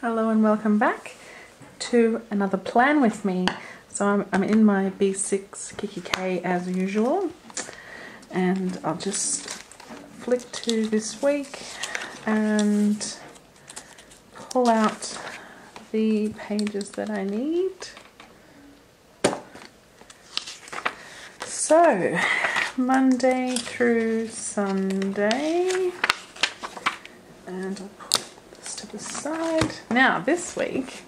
Hello and welcome back to another plan with me. So I'm in my B6 kikki.K as usual, and I'll just flick to this week and pull out the pages that I need. So Monday through Sunday, and I'll put this to the side. Now this week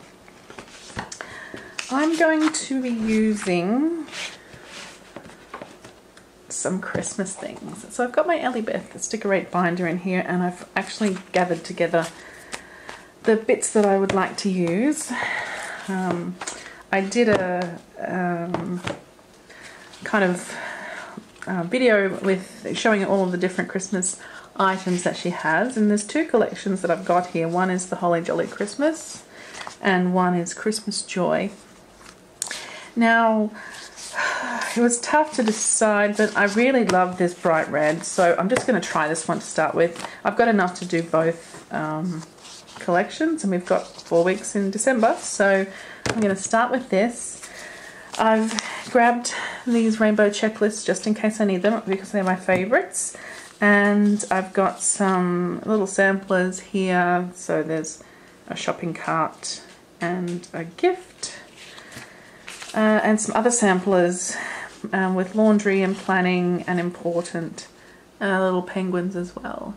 I'm going to be using some Christmas things. So I've got my Ellie Beth sticker 8 binder in here, and I've actually gathered together the bits that I would like to use. I did a kind of video with showing all of the different Christmas items that she has, and there's two collections that I've got here. One is the Holly Jolly Christmas and one is Christmas Joy. Now it was tough to decide, but I really love this bright red, so I'm just going to try this one to start with. I've got enough to do both collections, and we've got 4 weeks in December, so I'm going to start with this. I've grabbed these rainbow checklists just in case I need them, because they're my favorites, and I've got some little samplers here. So there's a shopping cart and a gift, and some other samplers with laundry and planning and important little penguins as well.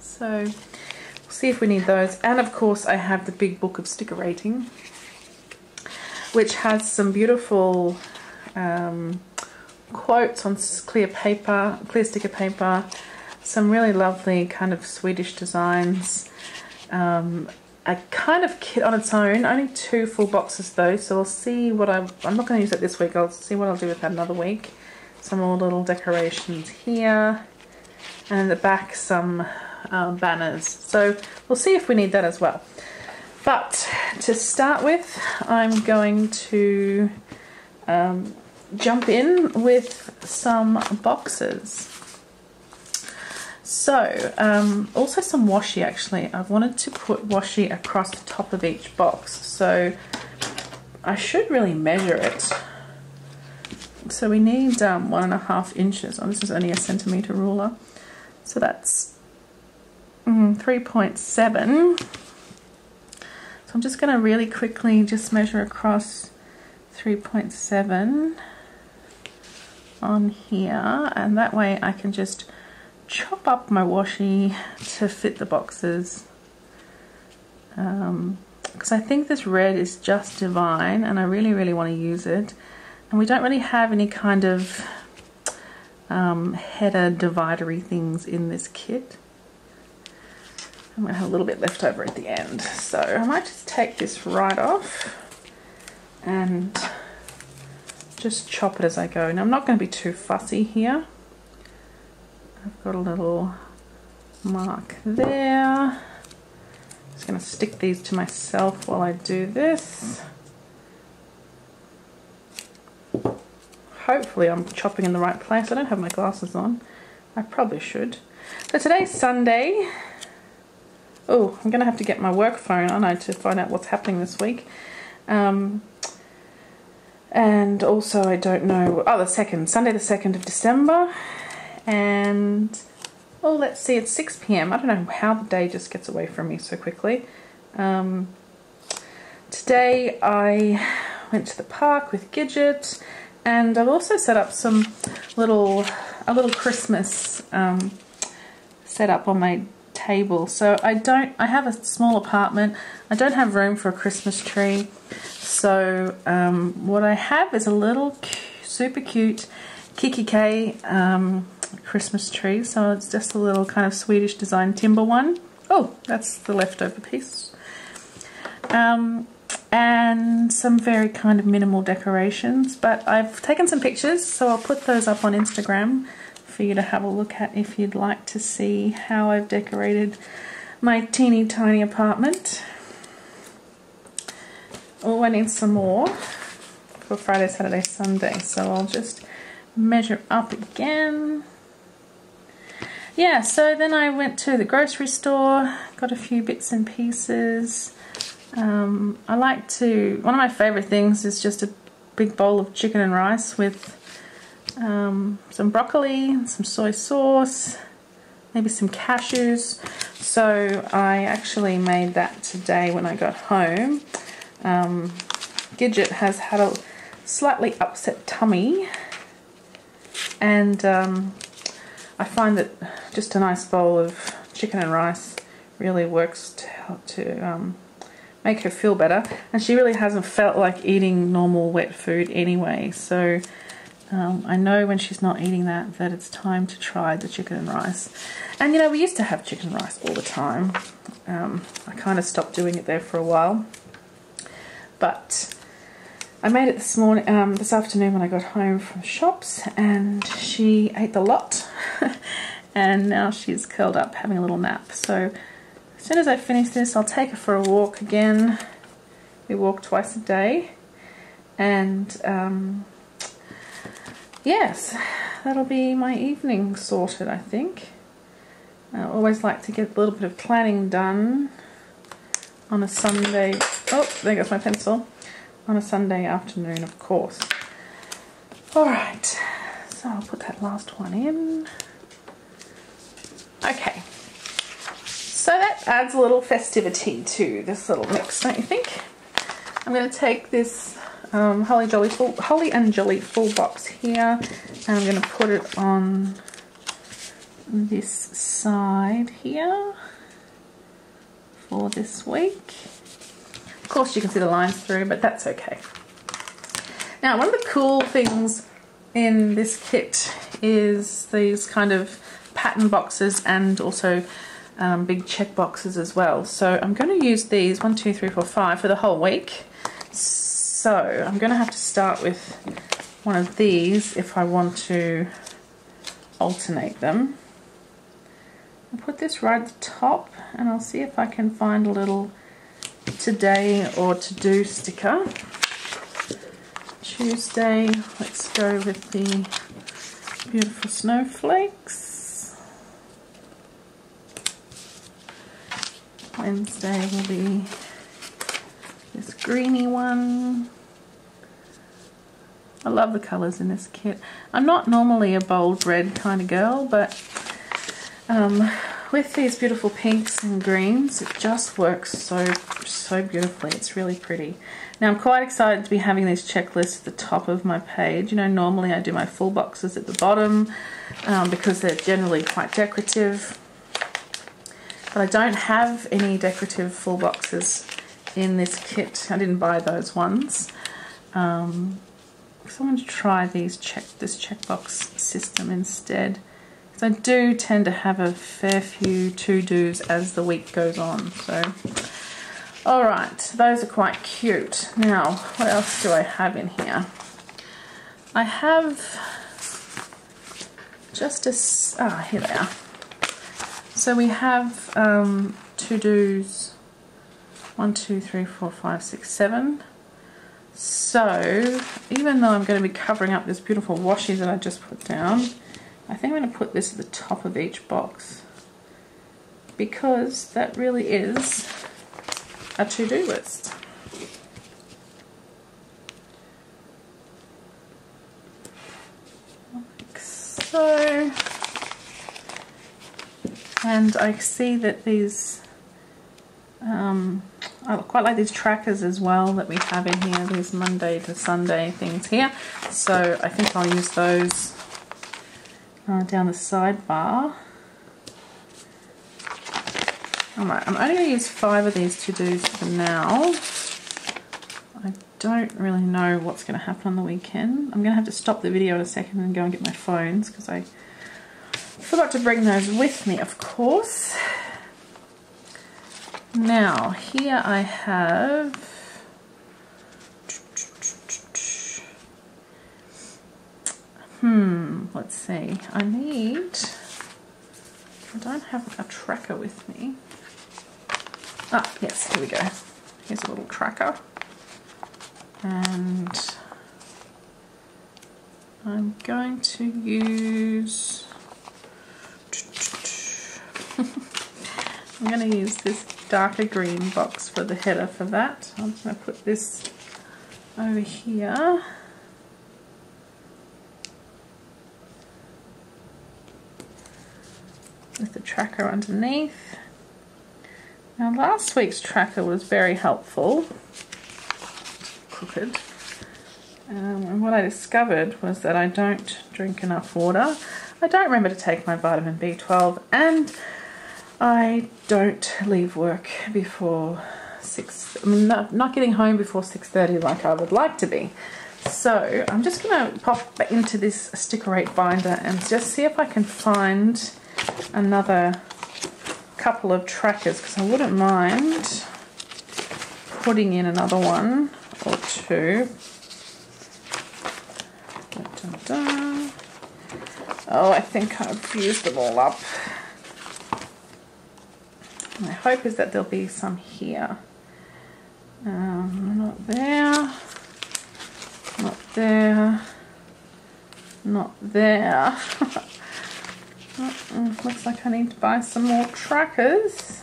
So we'll see if we need those. And of course I have the big book of sticker rating, which has some beautiful quotes on clear sticker paper, some really lovely kind of Swedish designs, a kind of kit on its own, only 2 full boxes though, so we'll see what I'm not going to use it this week, I'll see what I'll do with that another week. Some more little decorations here, and in the back some banners, so we'll see if we need that as well. But to start with, I'm going to jump in with some boxes. So, also some washi actually. I wanted to put washi across the top of each box, so I should really measure it. So we need 1.5 inches. Oh, this is only a centimetre ruler. So that's 3.7. So I'm just going to really quickly just measure across 3.7 on here, and that way I can just chop up my washi to fit the boxes, because I think this red is just divine and I really want to use it, and we don't really have any kind of header dividery things in this kit. I'm going to have a little bit left over at the end, so I might just take this right off and just chop it as I go. Now I'm not going to be too fussy here. I've got a little mark there. Just going to stick these to myself while I do this. Hopefully I'm chopping in the right place. I don't have my glasses on. I probably should. So today's Sunday. Oh, I'm going to have to get my work phone, aren't I, to find out what's happening this week. And also I don't know, oh, Sunday the 2nd of December. And, oh, let's see, it's 6 p.m. I don't know how the day just gets away from me so quickly. Today I went to the park with Gidget, and I've also set up a little Christmas setup on my table. So I have a small apartment. I don't have room for a Christmas tree. So what I have is a little super cute kikki.K Christmas tree. So it's just a little kind of Swedish design timber one. Oh, that's the leftover piece. And some very kind of minimal decorations, but I've taken some pictures, so I'll put those up on Instagram for you to have a look at if you'd like to see how I've decorated my teeny tiny apartment. Oh, I need some more for Friday, Saturday, Sunday, so I'll just measure up again. Yeah, so then I went to the grocery store, got a few bits and pieces. I like to, one of my favourite things is just a big bowl of chicken and rice with some broccoli, some soy sauce, maybe some cashews. So I actually made that today when I got home. Gidget has had a slightly upset tummy, and I find that just a nice bowl of chicken and rice really works to help to make her feel better, and she really hasn't felt like eating normal wet food anyway, so I know when she's not eating that it's time to try the chicken and rice. And you know, we used to have chicken and rice all the time. I kind of stopped doing it there for a while, but I made it this afternoon when I got home from the shops, and she ate the lot and now she's curled up having a little nap. So as soon as I finish this, I'll take her for a walk again. We walk twice a day, and yes, that'll be my evening sorted, I think. I always like to get a little bit of planning done on a Sunday. Oh, there goes my pencil. On a Sunday afternoon, of course. Alright, so I'll put that last one in. Okay, so that adds a little festivity to this little mix, don't you think? I'm going to take this Holly and Jolly full box here, and I'm going to put it on this side here for this week. Of course you can see the lines through, but that's okay. Now, one of the cool things in this kit is these kind of pattern boxes and also big check boxes as well. So I'm going to use these 1, 2, 3, 4, 5 for the whole week. So I'm going to have to start with one of these if I want to alternate them. I'll put this right at the top, and I'll see if I can find a little today or to-do sticker. Tuesday, let's go with the beautiful snowflakes. Wednesday will be this greeny one. I love the colours in this kit. I'm not normally a bold red kind of girl, but with these beautiful pinks and greens, it just works so beautifully. It's really pretty. Now I'm quite excited to be having these checklists at the top of my page. You know, normally I do my full boxes at the bottom because they're generally quite decorative. But I don't have any decorative full boxes in this kit. I didn't buy those ones. So I'm going to try this checkbox system instead. I do tend to have a fair few to-dos as the week goes on. So, alright, those are quite cute. Now, what else do I have in here? I have just here they are. So we have to-dos 1, 2, 3, 4, 5, 6, 7. So, even though I'm going to be covering up this beautiful washi that I just put down, I think I'm going to put this at the top of each box because that really is a to-do list. Like so. And I see that these, I quite like these trackers as well that we have in here, these Monday to Sunday things here. So I think I'll use those down the sidebar. Alright, I'm only going to use 5 of these to-dos for now. I don't really know what's going to happen on the weekend. I'm going to have to stop the video in a second and go and get my phones because I forgot to bring those with me, of course. Now, here I have let's see, I don't have a tracker with me. Ah, yes, here we go. Here's a little tracker. And I'm going to use I'm going to use this darker green box for the header for that. I'm just going to put this over here. With the tracker underneath. Now last week's tracker was very helpful. Crooked. And what I discovered was that I don't drink enough water. I don't remember to take my vitamin B12, and I don't leave work before 6. I mean, not getting home before 6:30 like I would like to be. So I'm just going to pop into this sticker 8 binder and just see if I can find another couple of trackers, because I wouldn't mind putting in another one or two. Dun, dun, dun. Oh, I think I've used them all up. My hope is that there'll be some here. Not there. Not there. Not there. Looks like I need to buy some more trackers.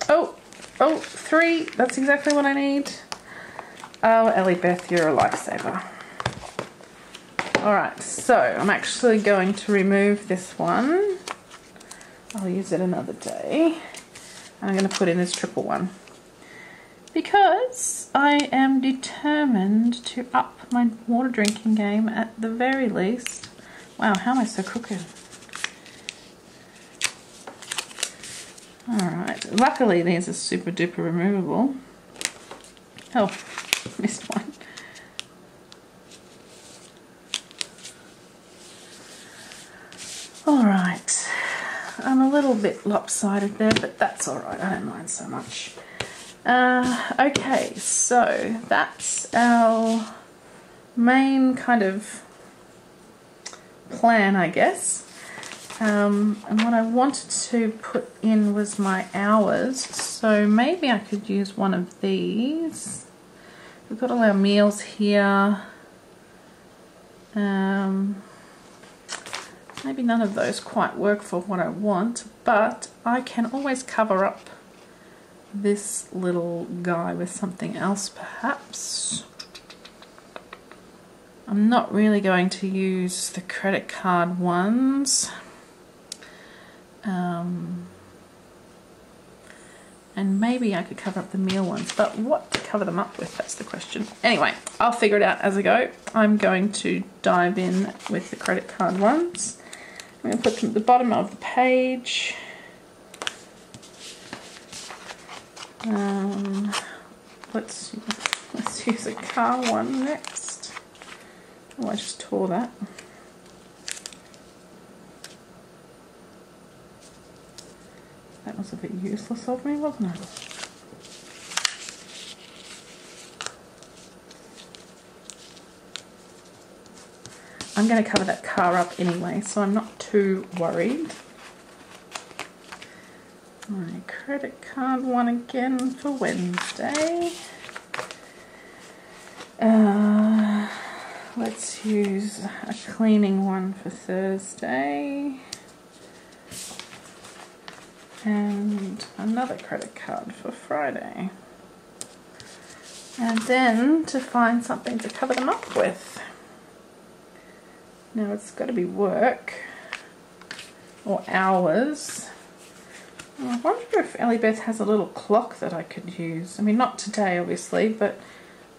Oh, 3. That's exactly what I need. Oh, Ellie, Beth, you're a lifesaver. Alright, so I'm actually going to remove this one. I'll use it another day. And I'm going to put in this triple one, because I am determined to up my water drinking game at the very least. Wow, how am I so crooked? Alright, luckily these are super duper removable. Oh, missed one. Alright, I'm a little bit lopsided there, but that's alright, I don't mind so much. Okay, so that's our main kind of plan, I guess. And what I wanted to put in was my hours, so maybe I could use one of these. We've got all our meals here. Maybe none of those quite work for what I want, but I can always cover up this little guy with something else perhaps. I'm not really going to use the credit card ones. And maybe I could cover up the meal ones, but what to cover them up with, that's the question. Anyway, I'll figure it out as I go. I'm going to dive in with the credit card ones. I'm going to put them at the bottom of the page. Let's use a car one next. Oh, I just tore that. That was a bit useless of me, wasn't it? I'm going to cover that car up anyway, so I'm not too worried. My credit card one again for Wednesday. Let's use a cleaning one for Thursday. And another credit card for Friday. And then to find something to cover them up with. Now it's got to be work or hours. I wonder if Ellie Beth has a little clock that I could use. I mean, not today obviously, but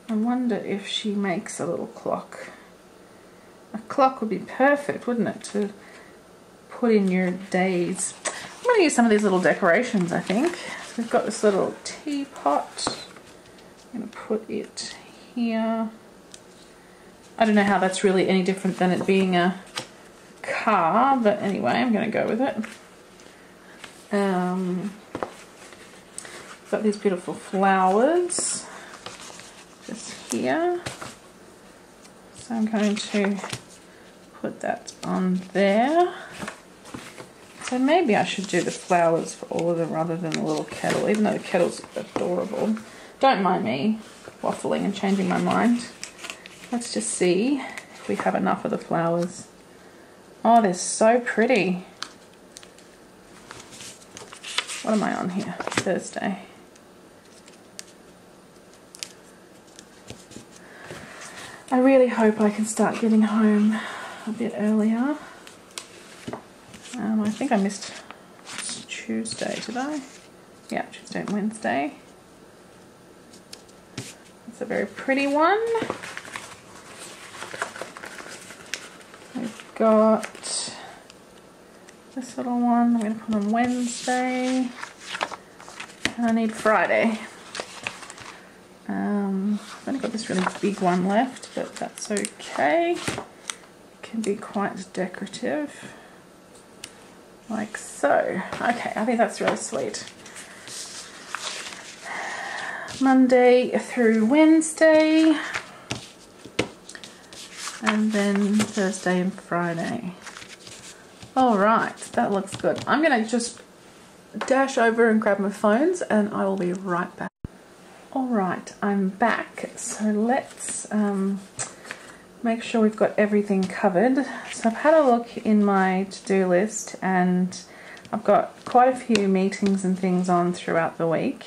I wonder if she makes a little clock. A clock would be perfect, wouldn't it, to put in your days. I'm going to use some of these little decorations, I think. So we've got this little teapot. I'm going to put it here. I don't know how that's really any different than it being a car, but anyway, I'm going to go with it. Got these beautiful flowers just here. So I'm going to put that on there. So maybe I should do the flowers for all of them rather than the little kettle, even though the kettle's adorable. Don't mind me waffling and changing my mind. Let's just see if we have enough of the flowers. Oh, they're so pretty. What am I on here? Thursday. I really hope I can start getting home a bit earlier. I think I missed Tuesday, did I? Yeah, Tuesday and Wednesday. It's a very pretty one. We've got this little one I'm going to put on Wednesday. And I need Friday. I've only got this really big one left, but that's okay. It can be quite decorative. Like so. Okay, I think that's really sweet. Monday through Wednesday. And then Thursday and Friday. Alright, that looks good. I'm going to just dash over and grab my phones and I will be right back. Alright, I'm back. So let's make sure we've got everything covered. So I've had a look in my to-do list and I've got quite a few meetings and things on throughout the week.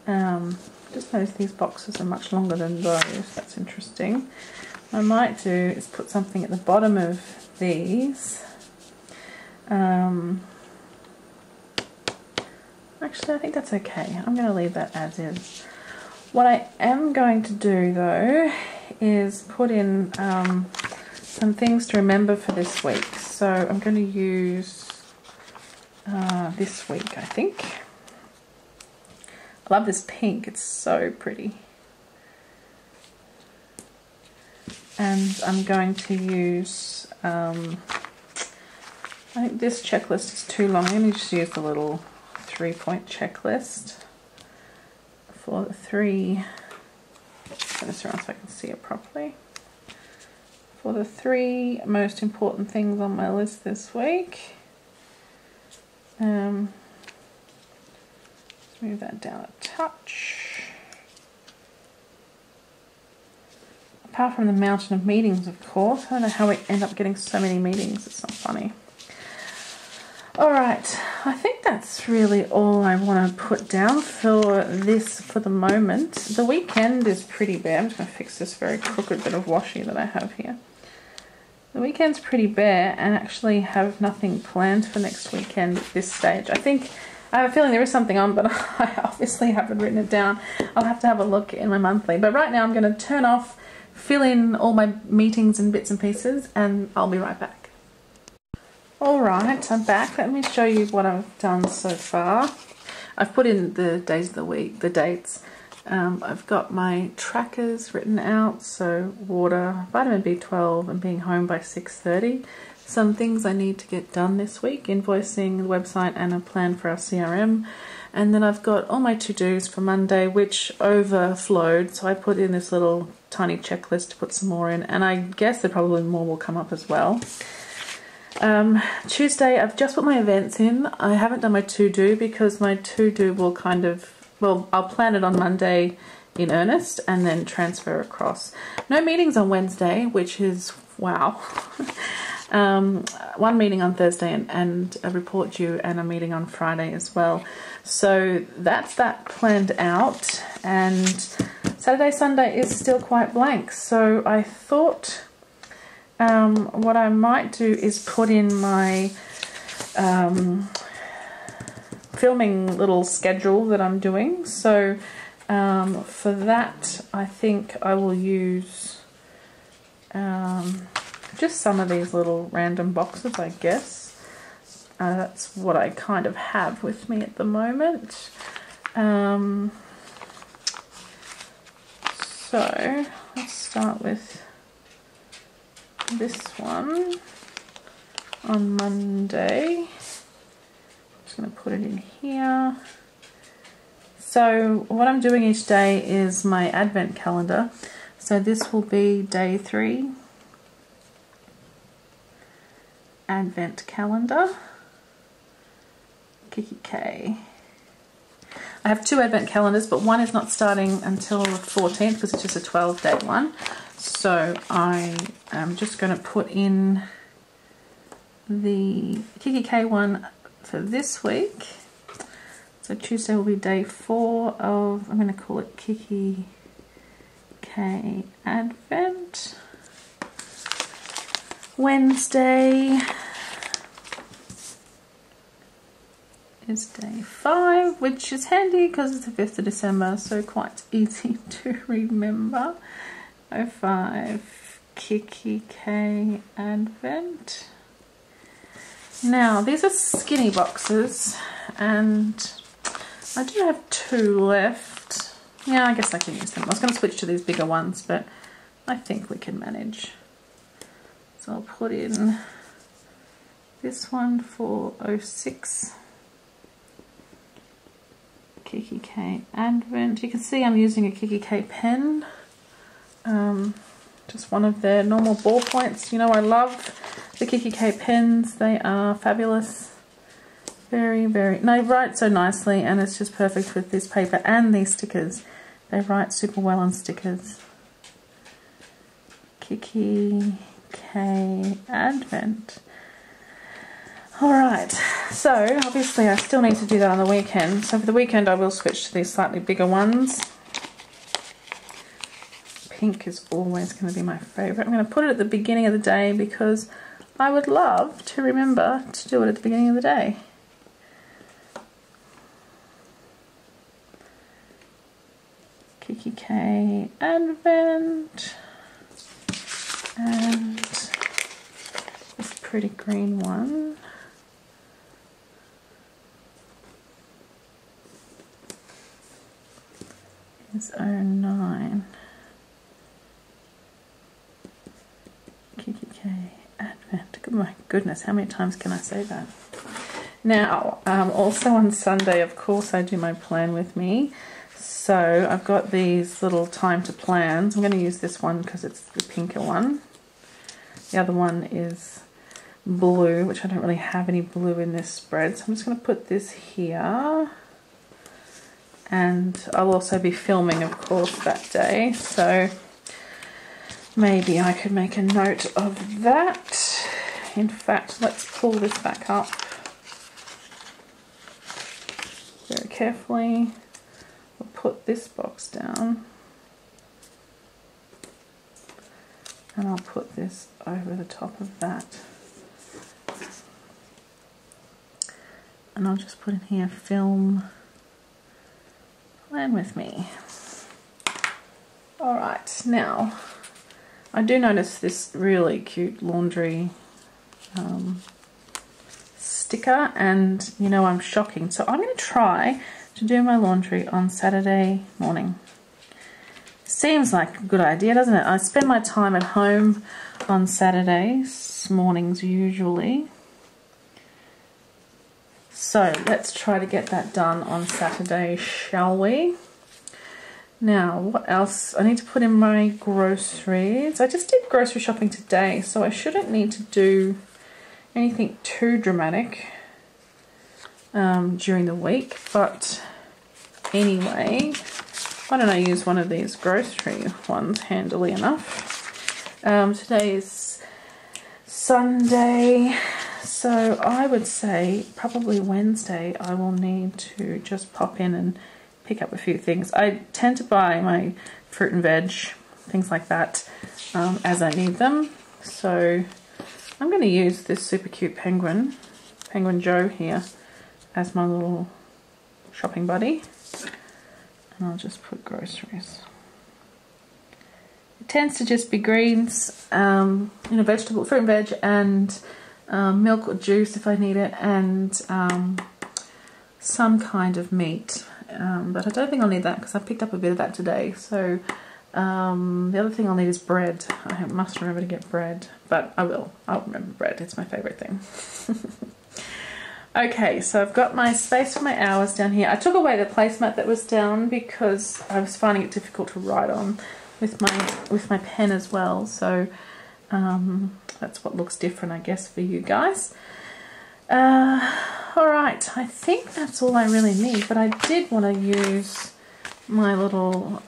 Just noticed these boxes are much longer than those. That's interesting. What I might do is put something at the bottom of these. Actually, I think that's okay. I'm going to leave that as is. What I am going to do though is put in some things to remember for this week. So I'm going to use this week, I think. I love this pink, it's so pretty. And I'm going to use, I think this checklist is too long. Let me just use the little 3-point checklist for the three, turn this around so I can see it properly. For the 3 most important things on my list this week. Let's move that down a touch. Apart from the mountain of meetings, of course. I don't know how we end up getting so many meetings. It's not funny. Alright, I think that's really all I want to put down for this for the moment. The weekend is pretty bare. I'm just going to fix this very crooked bit of washi that I have here. The weekend's pretty bare and actually have nothing planned for next weekend at this stage. I have a feeling there is something on, but I obviously haven't written it down. I'll have to have a look in my monthly. But right now I'm going to turn off, fill in all my meetings and bits and pieces, and I'll be right back. Alright, I'm back. Let me show you what I've done so far. I've put in the days of the week, the dates. I've got my trackers written out, so water, vitamin B12 and being home by 6:30. Some things I need to get done this week, invoicing, the website and a plan for our CRM. And then I've got all my to-dos for Monday, which overflowed, so I put in this little tiny checklist to put some more in, and I guess there probably more will come up as well. Tuesday, I've just put my events in. I haven't done my to-do because my to-do will kind of, well, I'll plan it on Monday in earnest and then transfer across. No meetings on Wednesday, which is, wow. One meeting on Thursday and a report due and a meeting on Friday as well. So that's that planned out, and Saturday, Sunday is still quite blank. So I thought what I might do is put in my filming little schedule that I'm doing. So for that, I think I will use just some of these little random boxes, I guess. That's what I kind of have with me at the moment. So let's start with this one on Monday. I'm just going to put it in here. So what I'm doing each day is my advent calendar. So this will be day 3. Advent calendar. kikki.K. I have 2 advent calendars, but one is not starting until the 14th because it's just a 12-day one. So I am just going to put in the kikki.K one for this week. So Tuesday will be day 4 of, I'm going to call it kikki.K Advent. Wednesday is day 5, which is handy because it's the 5th of December, so quite easy to remember. 05 kikki.K Advent. Now these are skinny boxes and I do have 2 left. Yeah, I guess I can use them. I was going to switch to these bigger ones, but I think we can manage. So I'll put in this one for 06 kikki.K Advent. You can see I'm using a kikki.K pen, just one of their normal ballpoints. You know, I love the kikki.K pens. They are fabulous. Very, very, they write so nicely, and it's just perfect with this paper and these stickers. They write super well on stickers. kikki.K Advent. Alright, so obviously I still need to do that on the weekend. So for the weekend I will switch to these slightly bigger ones. Pink is always going to be my favourite. I'm going to put it at the beginning of the day because I would love to remember to do it at the beginning of the day. kikki.K Advent. And this pretty green one. Is 09. kikki.K Advent. Oh my goodness, how many times can I say that? Now, also on Sunday, of course, I do my plan with me. So I've got these little time to plans. I'm going to use this one because it's the pinker one. The other one is blue, which I don't really have any blue in this spread. So I'm just going to put this here. And I'll also be filming, of course, that day. So maybe I could make a note of that. In fact, let's pull this back up very carefully. We'll put this box down. And I'll put this over the top of that. And I'll just put in here, film, plan with me. Alright, now, I do notice this really cute laundry sticker, and you know I'm shocking. So I'm going to try to do my laundry on Saturday morning. Seems like a good idea, doesn't it? I spend my time at home on Saturdays mornings usually. So let's try to get that done on Saturday, shall we? Now, what else? I need to put in my groceries. I just did grocery shopping today, so I shouldn't need to do anything too dramatic during the week, but anyway, why don't I use one of these grocery ones handily enough. Today is Sunday, so I would say probably Wednesday I will need to just pop in and pick up a few things. I tend to buy my fruit and veg, things like that, as I need them. So I'm going to use this super cute Penguin Joe here, as my little shopping buddy. And I'll just put groceries. It tends to just be greens, vegetable, fruit and veg, and milk or juice if I need it, and some kind of meat. But I don't think I'll need that because I picked up a bit of that today. So the other thing I'll need is bread. I must remember to get bread, but I will. I'll remember bread. It's my favourite thing. Okay, so I've got my space for my hours down here. I took away the placemat that was down because I was finding it difficult to write on with my pen as well. So that's what looks different, I guess, for you guys. Alright, I think that's all I really need, but I did want to use my little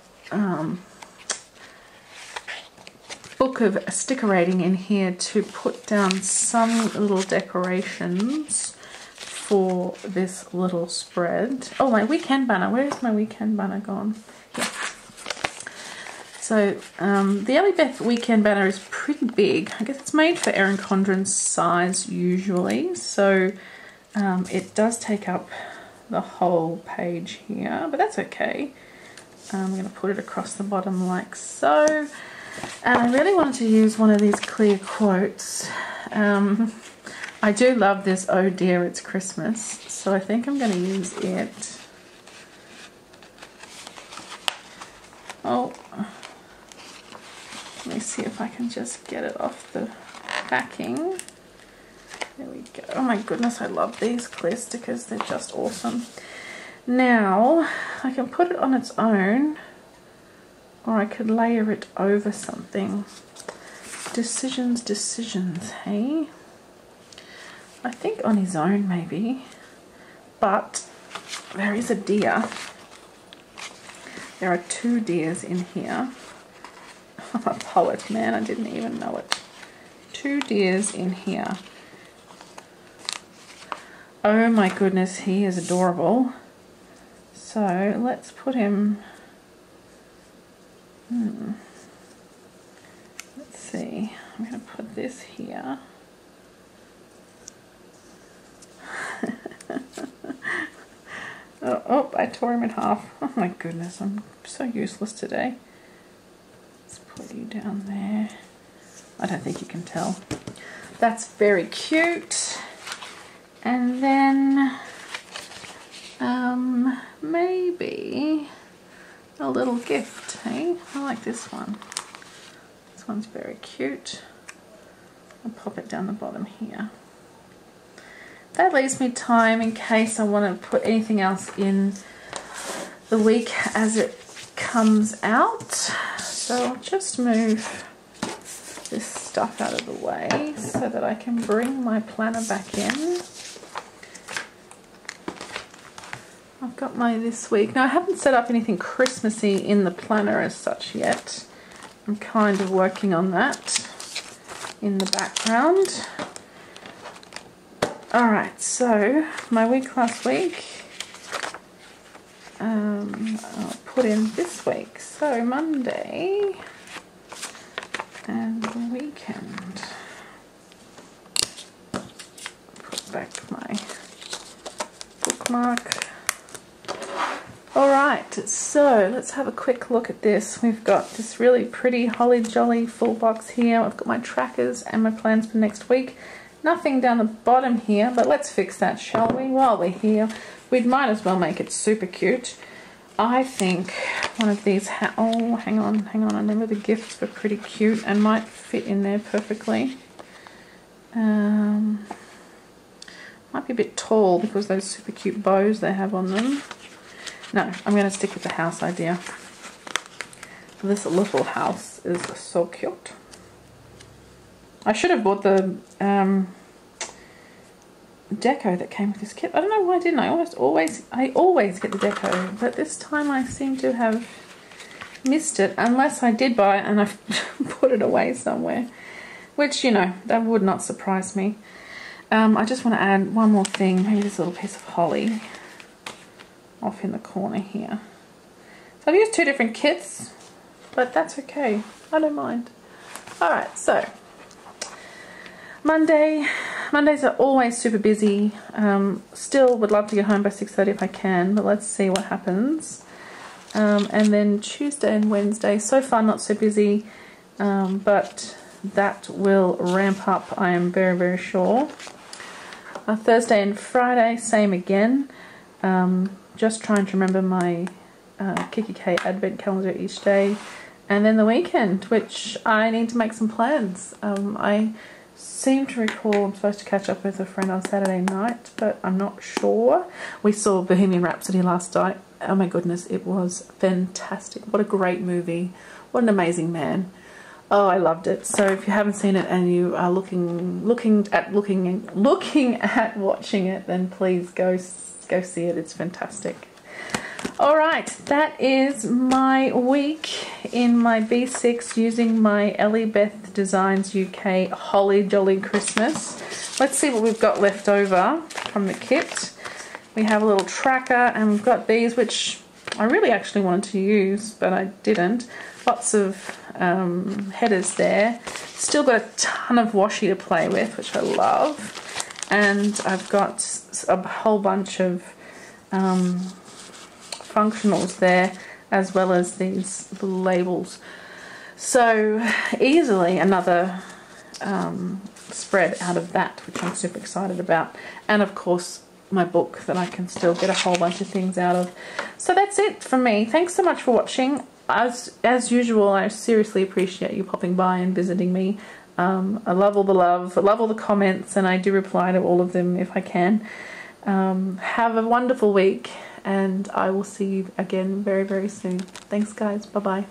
book of stickerating in here to put down some little decorations for for this little spread. Oh, my weekend banner. Where's my weekend banner gone? Here. So the Ellie Beth weekend banner is pretty big. I guess it's made for Erin Condren's size usually. So it does take up the whole page here, but that's okay. I'm going to put it across the bottom like so. And I really wanted to use one of these clear quotes. I do love this, "Oh dear, it's Christmas." So I think I'm going to use it. Oh, let me see if I can just get it off the backing. There we go. Oh my goodness, I love these clear stickers. They're just awesome. Now, I can put it on its own, or I could layer it over something. Decisions, decisions, hey? I think on his own maybe, but there is a deer. There are 2 deers in here. I'm a poet, man, I didn't even know it. 2 deers in here. Oh my goodness, he is adorable. So let's put him, let's see, I'm going to put this here. Oh, I tore him in half. Oh my goodness, I'm so useless today. Let's put you down there. I don't think you can tell. That's very cute. And then maybe a little gift, hey? I like this one. This one's very cute. I'll pop it down the bottom here. That leaves me time in case I want to put anything else in the week as it comes out. So I'll just move this stuff out of the way so that I can bring my planner back in. I've got my this week. Now I haven't set up anything Christmassy in the planner as such yet. I'm kind of working on that in the background. Alright, so my week last week, I'll put in this week. So Monday and the weekend. Put back my bookmark. Alright, so let's have a quick look at this. We've got this really pretty holly jolly full box here. I've got my trackers and my plans for next week. Nothing down the bottom here, but let's fix that, shall we? While we're here, we might as well make it super cute. I think one of these, oh, hang on. I remember the gifts were pretty cute and might fit in there perfectly. Might be a bit tall because those super cute bows they have on them. No, I'm going to stick with the house idea. This little house is so cute. I should have bought the deco that came with this kit. I don't know why I didn't. I always get the deco, but this time I seem to have missed it, unless I did buy it and I've put it away somewhere, which, you know, that would not surprise me. I just want to add one more thing, maybe this little piece of holly off in the corner here. So I've used 2 different kits, but that's okay. I don't mind. Alright, so Mondays are always super busy. Still would love to get home by 6:30 if I can, but let's see what happens. And then Tuesday and Wednesday, so far not so busy, but that will ramp up, I am very, very sure. Thursday and Friday, same again. Just trying to remember my kikki.K advent calendar each day. And then the weekend, which I need to make some plans. I seem to recall I'm supposed to catch up with a friend on Saturday night, but I'm not sure. We saw Bohemian Rhapsody last night. Oh my goodness, it was fantastic. What a great movie. What an amazing man. Oh, I loved it. So if you haven't seen it and you are looking at watching it, then please go see it. It's fantastic. Alright, that is my week in my B6 using my Ellie Beth Designs UK Holly Jolly Christmas. Let's see what we've got left over from the kit. We have a little tracker, and we've got these, which I really actually wanted to use, but I didn't. Lots of headers there. Still got a ton of washi to play with, which I love. And I've got a whole bunch of functionals there, as well as these little labels. So easily another spread out of that, which I'm super excited about. And of course, my book that I can still get a whole bunch of things out of. So that's it from me. Thanks so much for watching. As usual, I seriously appreciate you popping by and visiting me. I love all the love, I love all the comments, and I do reply to all of them if I can. Have a wonderful week, and I will see you again very, very soon. Thanks guys, bye bye.